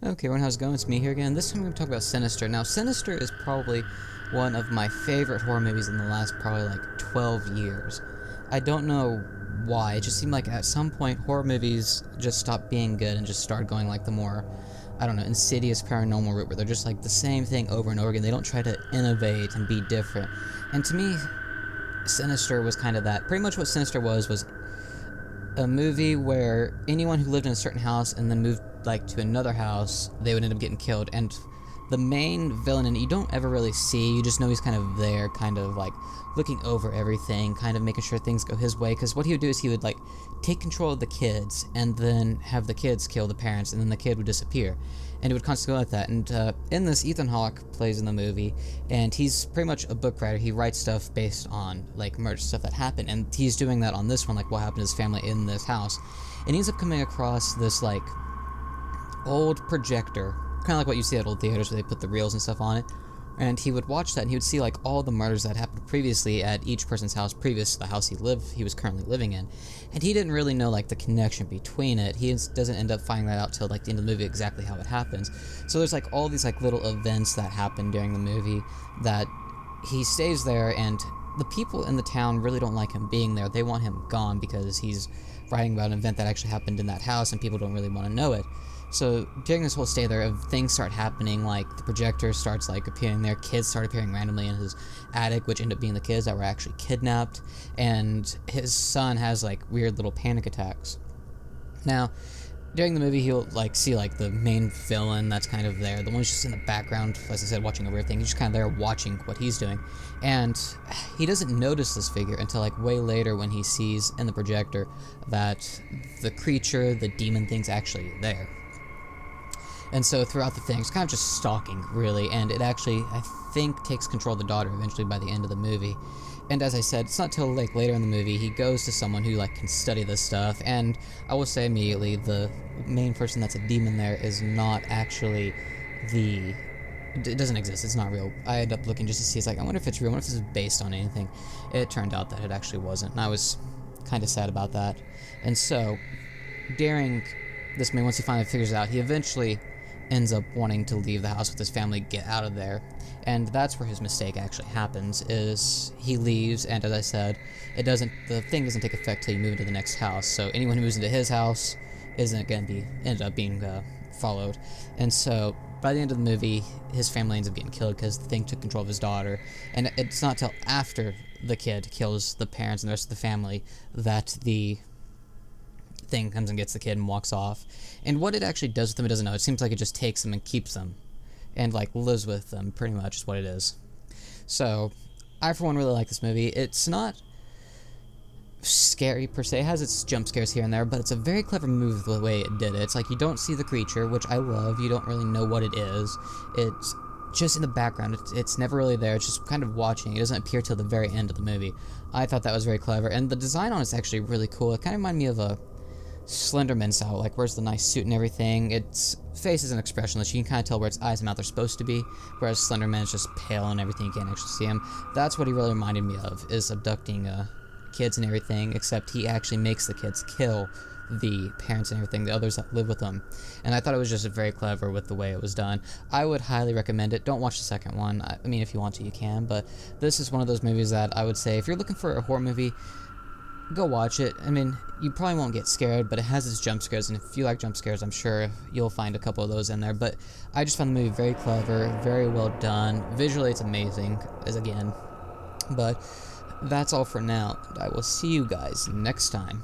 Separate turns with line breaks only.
Okay, everyone, how's it going? It's me here again. This time I'm going to talk about Sinister. Now, Sinister is probably one of my favorite horror movies in the last probably like 12 years. I don't know why. It just seemed like at some point horror movies just stopped being good and just started going like the more, I don't know, insidious paranormal route where they're just like the same thing over and over again. They don't try to innovate and be different. And to me, Sinister was kind of that. Pretty much what Sinister was a movie where anyone who lived in a certain house and then moved like to another house, they would end up getting killed. And the main villain, and you don't ever really see, you just know he's kind of there, kind of like looking over everything, kind of making sure things go his way, because what he would do is he would like take control of the kids and then have the kids kill the parents, and then the kid would disappear, and it would constantly go like that. And in this, Ethan Hawke plays in the movie, and he's pretty much a book writer. He writes stuff based on like murder stuff that happened, and he's doing that on this one, like what happened to his family in this house. And he ends up coming across this like old projector, kind of like what you see at old theaters where they put the reels and stuff on it, and he would watch that and he would see like all the murders that happened previously at each person's house previous to the house he was currently living in, and he didn't really know like the connection between it. He doesn't end up finding that out till like the end of the movie exactly how it happens. So there's like all these like little events that happen during the movie that he stays there, and the people in the town really don't like him being there. They want him gone because he's writing about an event that actually happened in that house and people don't really want to know it. So during this whole stay there, things start happening, like the projector starts like appearing there, kids start appearing randomly in his attic, which end up being the kids that were actually kidnapped, and his son has like weird little panic attacks. Now, during the movie, he'll like see like the main villain that's kind of there, the one who's just in the background, as I said, watching over everything. He's just kind of there watching what he's doing, and he doesn't notice this figure until like way later when he sees in the projector that the creature, the demon thing's actually there. And so throughout the thing, it's kind of just stalking, really, and it actually, I think, takes control of the daughter eventually by the end of the movie. And as I said, it's not till like later in the movie he goes to someone who like can study this stuff, and I will say immediately the main person that's a demon there is not actually it doesn't exist, it's not real. I ended up looking just to see, it's like, I wonder if it's real, I wonder if this is based on anything. It turned out that it actually wasn't, and I was kind of sad about that. And so, during this movie, once he finally figures it out, he eventually ends up wanting to leave the house with his family, get out of there, and that's where his mistake actually happens, is he leaves, and as I said, the thing doesn't take effect till you move into the next house, so anyone who moves into his house isn't going to end up being followed. And so by the end of the movie, his family ends up getting killed because the thing took control of his daughter, and it's not till after the kid kills the parents and the rest of the family that the thing comes and gets the kid and walks off. And what it actually does with them, it doesn't know. It seems like it just takes them and keeps them and like lives with them, pretty much is what it is. So I for one really like this movie. It's not scary per se. It has its jump scares here and there, but it's a very clever move the way it did it. It's like you don't see the creature, which I love. You don't really know what it is. It's just in the background. It's never really there. It's just kind of watching. It doesn't appear till the very end of the movie. I thought that was very clever, and the design on it's actually really cool. It kind of reminded me of a Slenderman style, like wears the nice suit and everything. Its face is an expressionless. You can kind of tell where its eyes and mouth are supposed to be, whereas Slenderman is just pale and everything. You can't actually see him. That's what he really reminded me of, is abducting kids and everything, except he actually makes the kids kill the parents and everything, the others that live with them. And I thought it was just very clever with the way it was done. I would highly recommend it. Don't watch the second one. I mean, if you want to, you can, but this is one of those movies that I would say, if you're looking for a horror movie, go watch it. I mean, you probably won't get scared, but it has its jump scares, and if you like jump scares, I'm sure you'll find a couple of those in there. But I just found the movie very clever, very well done. Visually, it's amazing, as again. But that's all for now, and I will see you guys next time.